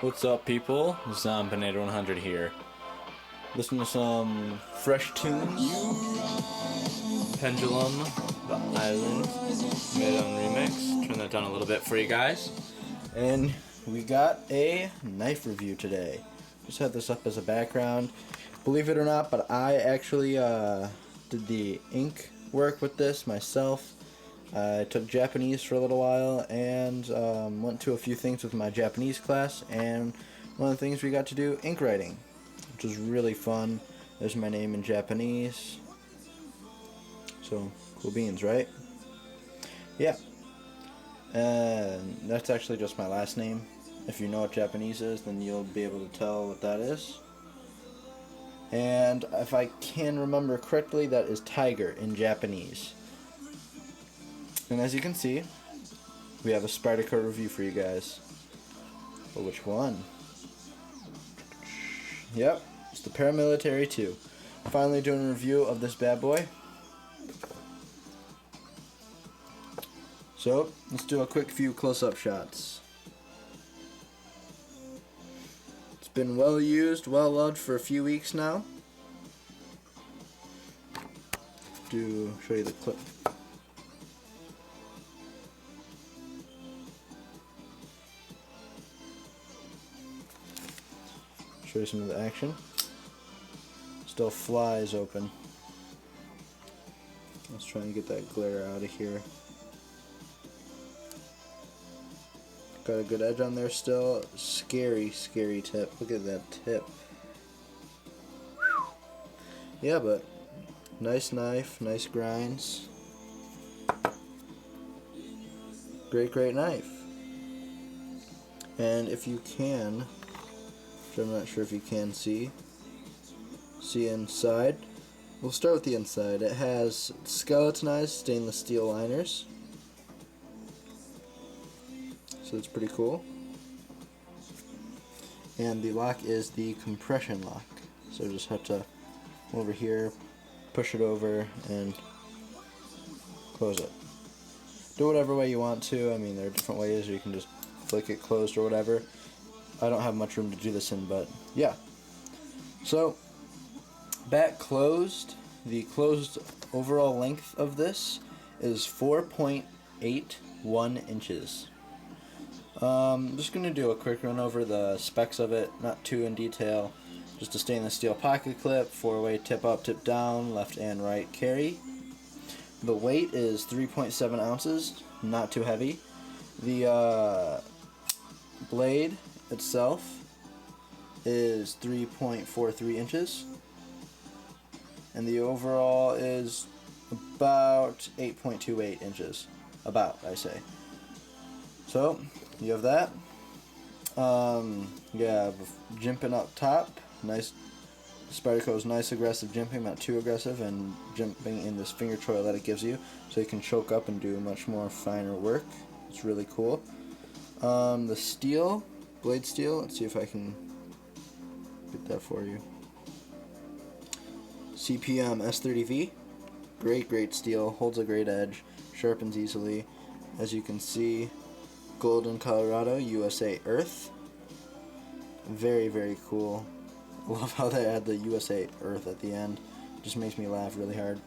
What's up, people? Zombinator 100 here. Listen to some fresh tunes. Pendulum, The Island, made on remix. Turn that down a little bit for you guys. And we got a knife review today. Just had this up as a background. Believe it or not, but I actually did the ink work with this myself. I took Japanese for a little while and went to a few things with my Japanese class, and one of the things we got to do, ink writing, which was really fun. There's my name in Japanese. So, cool beans, right? Yeah. And that's actually just my last name. If you know what Japanese is, then you'll be able to tell what that is. And if I can remember correctly, that is tiger in Japanese. And as you can see, we have a Spyderco review for you guys. But which one? Yep, it's the Paramilitary 2. Finally doing a review of this bad boy. So, let's do a quick few close-up shots. It's been well used, well loved for a few weeks now. Show you the clip. Show you some of the action. Still flies open. Let's try and get that glare out of here. Got a good edge on there still. Scary, scary tip. Look at that tip. Yeah, but nice knife, nice grinds. Great, great knife. And if you can, which I'm not sure if you can see inside. We'll start with the inside. It has skeletonized stainless steel liners. So it's pretty cool. And the lock is the compression lock. So just have to over here, push it over, and close it. Do whatever way you want to. I mean, there are different ways, or you can just flick it closed or whatever. I don't have much room to do this in, but yeah. So, back closed. The closed overall length of this is 4.81 inches. I'm just going to do a quick run over the specs of it, not too in detail. Just a stainless steel pocket clip, 4-way tip up, tip down, left and right carry. The weight is 3.7 ounces, not too heavy. The blade itself is 3.43 inches. And the overall is about 8.28 inches. About, I say. So, you have that. You have jimping up top. Nice. Spyderco's nice aggressive jimping, not too aggressive, and jimping in this finger choil that it gives you, so you can choke up and do much more finer work. It's really cool. The steel, blade steel. Let's see if I can get that for you. CPM S30V. Great, great steel. Holds a great edge. Sharpens easily. As you can see, Golden, Colorado, USA Earth. Very, very cool. I love how they add the USA Earth at the end. Just makes me laugh really hard.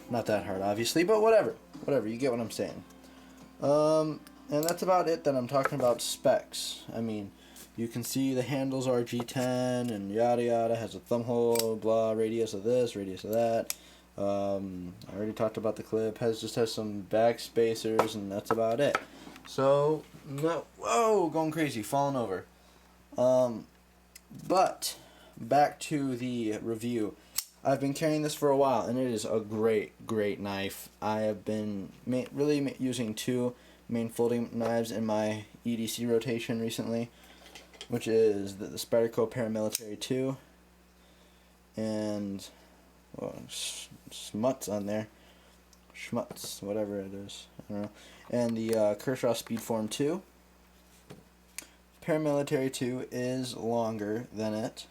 Not that hard, obviously, but whatever. Whatever, you get what I'm saying. And that's about it that I'm talking about specs. I mean, you can see the handles are G10 and yada yada. Has a thumb hole, blah, radius of this, radius of that. I already talked about the clip. Just has some back spacers, and that's about it. So, no, whoa, going crazy, falling over. But back to the review. I've been carrying this for a while, and it is a great, great knife. I have been really using two main folding knives in my EDC rotation recently, which is the Spyderco Paramilitary 2 and Schmutz on there. Schmutz, whatever it is. I don't know. And the Kershaw Speedform 2. Paramilitary 2 is longer than it.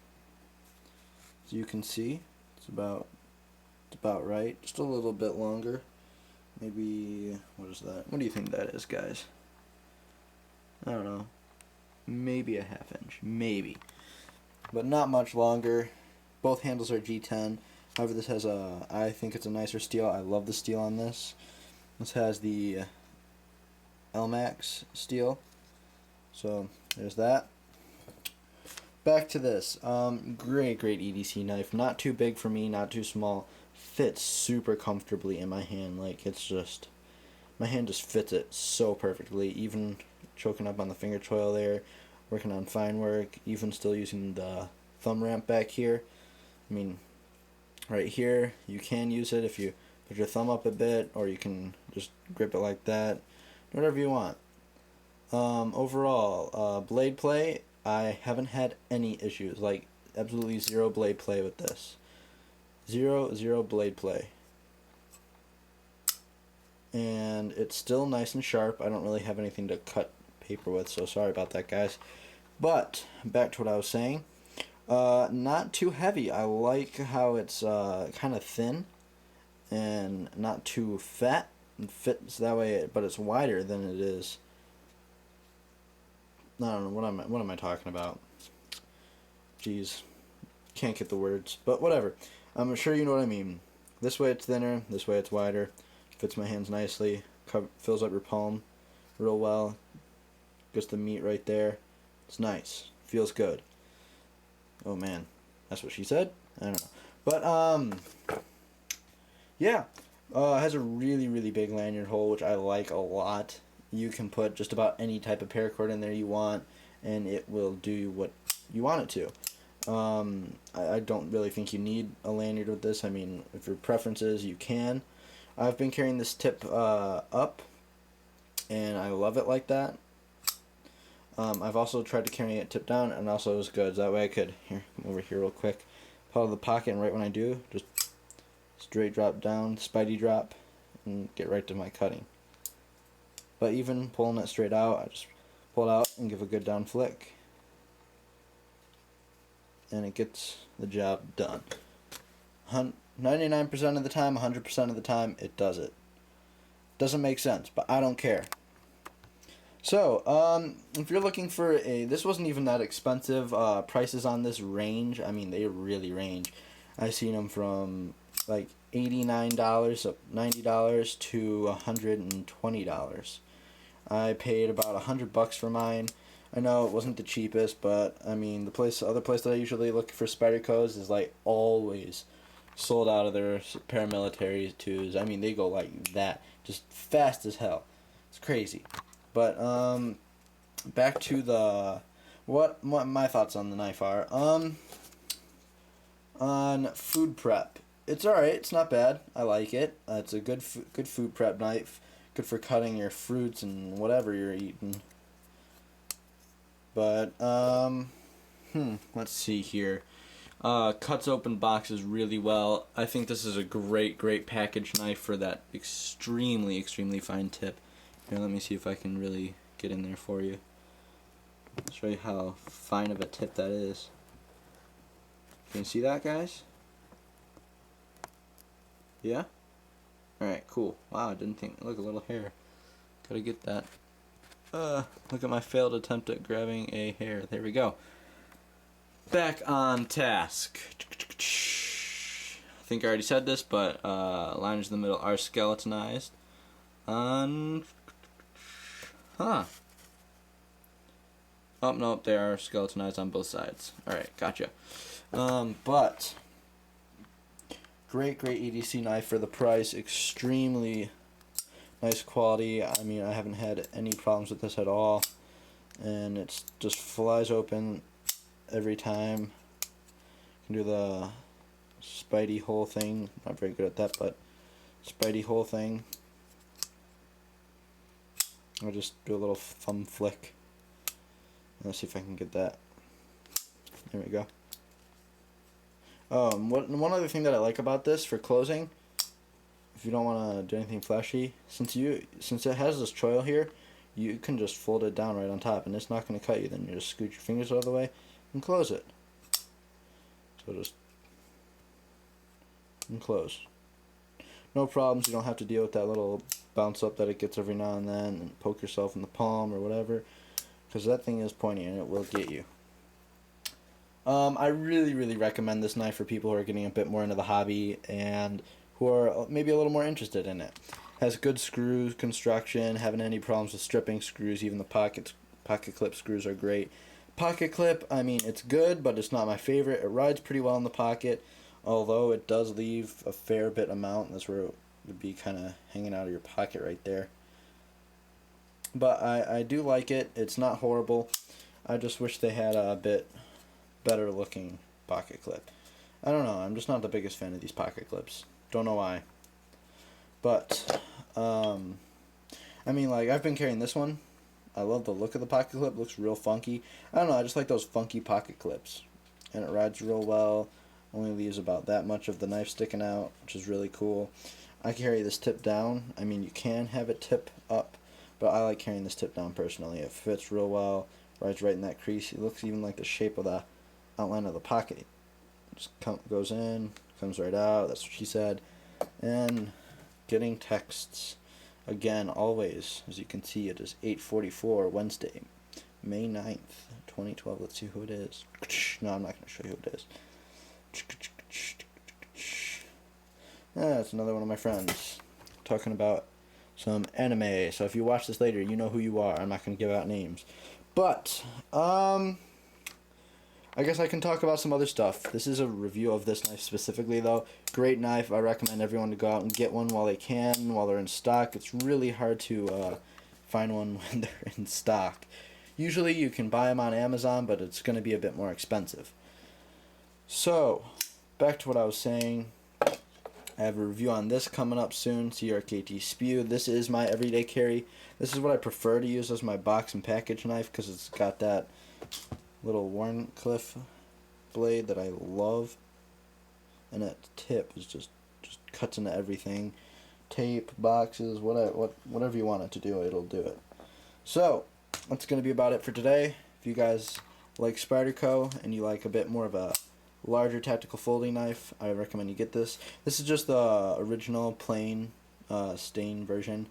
As you can see, it's about right. Just a little bit longer. Maybe, what is that? What do you think that is, guys? I don't know. maybe a half inch, maybe, but not much longer. Both handles are G10. However, this has a, I think it's a nicer steel. I love the steel on this. This has the LMAX steel. So there's that. Back to this. Great EDC knife. Not too big for me, not too small. Fits super comfortably in my hand. Like, it's just, my hand just fits it so perfectly. Even choking up on the finger choil there, working on fine work, even still using the thumb ramp back here. I mean, right here, you can use it if you put your thumb up a bit, or you can just grip it like that. Whatever you want. Overall, blade play, I haven't had any issues. Like, absolutely zero blade play with this. Zero blade play. And it's still nice and sharp. I don't really have anything to cut paper with, so sorry about that, guys. But, back to what I was saying. Not too heavy. I like how it's kind of thin and not too fat. It fits that way, but it's wider than it is. I don't know, what am I talking about? Jeez, can't get the words, but whatever. I'm sure you know what I mean. This way it's thinner, this way it's wider. Fits my hands nicely, fills up your palm real well. Gets the meat right there. It's nice, feels good. Oh man, that's what she said? I don't know. But, yeah. It has a really big lanyard hole, which I like a lot. You can put just about any type of paracord in there you want, and it will do what you want it to. I don't really think you need a lanyard with this. I mean, if your preference is, you can. I've been carrying this tip up, and I love it like that. I've also tried to carry it tip down, and also it was good. That way I could, here, come over here real quick, pull out of the pocket, and right when I do, just straight drop down, Spidey drop, and get right to my cutting. But even pulling it straight out, I just pull it out and give a good down flick. And it gets the job done. 99% of the time, 100% of the time, it does it. Doesn't make sense, but I don't care. So, if you're looking for this wasn't even that expensive. Prices on this range. I mean, they really range. I've seen them from like $89, so $90 to $120. I paid about $100 for mine. I know it wasn't the cheapest, but I mean the other place that I usually look for Spydercos is like always sold out of their paramilitary twos. I mean they go like that, just fast as hell. It's crazy. But back to the what my thoughts on the knife are. On food prep, it's alright. It's not bad. I like it. It's a good food prep knife. Good for cutting your fruits and whatever you're eating. But, let's see here. Cuts open boxes really well. I think this is a great package knife for that extremely fine tip. Here, let me see if I can really get in there for you. I'll show you how fine of a tip that is. Can you see that, guys? Yeah? Alright, cool. Wow, I didn't think. Look, a little hair. Gotta get that. Look at my failed attempt at grabbing a hair. There we go. Back on task. I think I already said this, but liners in the middle are skeletonized. Huh. Oh, nope, they are skeletonized on both sides. Alright, gotcha. But great EDC knife for the price. Extremely nice quality. I mean, I haven't had any problems with this at all, and it's just flies open every time. Can do the Spidey hole thing. Not very good at that, but Spidey hole thing. I'll just do a little thumb flick. Let's see if I can get that. There we go. One other thing that I like about this for closing, if you don't want to do anything flashy, since it has this choil here, you can just fold it down right on top, and it's not going to cut you. Then you just scoot your fingers out of the way and close it. So just and close. No problems. You don't have to deal with that little bounce up that it gets every now and then, and poke yourself in the palm or whatever. because that thing is pointy and it will get you. I really recommend this knife for people who are getting a bit more into the hobby and who are maybe a little more interested in it. Has good screw construction, haven't any problems with stripping screws, even the pocket clip screws are great. Pocket clip, I mean, it's good, but it's not my favorite. It rides pretty well in the pocket, although it does leave a fair bit amount. That's where it would be kind of hanging out of your pocket right there. But I do like it. It's not horrible. I just wish they had a bit better looking pocket clip. I don't know, I'm just not the biggest fan of these pocket clips. Don't know why. But, I mean, like, I've been carrying this one. I love the look of the pocket clip. It looks real funky. I don't know, I just like those funky pocket clips. And it rides real well. Only leaves about that much of the knife sticking out, which is really cool. I carry this tip down. I mean, you can have it tip up, but I like carrying this tip down personally. It fits real well. Rides right in that crease. It looks even like the shape of the outline of the pocket. It just goes in, comes right out. That's what she said. And getting texts. Again, always, as you can see, it is 8:44 Wednesday, May 9th, 2012. Let's see who it is. No, I'm not going to show you who it is. That's another one of my friends talking about some anime. So if you watch this later, you know who you are. I'm not going to give out names. But, I guess I can talk about some other stuff. This is a review of this knife specifically, though. Great knife. I recommend everyone to go out and get one while they can, while they're in stock. It's really hard to find one when they're in stock. Usually you can buy them on Amazon, but it's going to be a bit more expensive. So, back to what I was saying. I have a review on this coming up soon, CRKT Spew. This is my everyday carry. This is what I prefer to use as my box and package knife because it's got that little Warncliffe blade that I love, and that tip is just cuts into everything. Tape, boxes, whatever you want it to do, it'll do it. So that's going to be about it for today. If you guys like Spyderco and you like a bit more of a larger tactical folding knife, I recommend you get this. This is just the original plain stain version.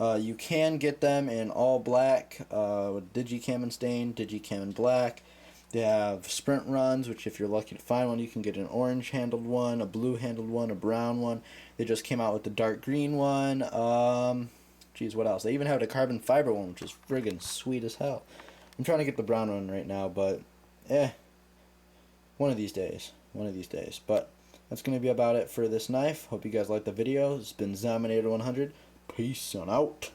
You can get them in all black, with Digicam and stain, Digicam and black. They have sprint runs, which if you're lucky to find one, you can get an orange handled one, a blue handled one, a brown one. They just came out with the dark green one. Geez, what else? They even have a carbon fiber one, which is friggin' sweet as hell. I'm trying to get the brown one right now, but one of these days. But that's going to be about it for this knife. Hope you guys liked the video. It's been Zaminator100. Peace on out.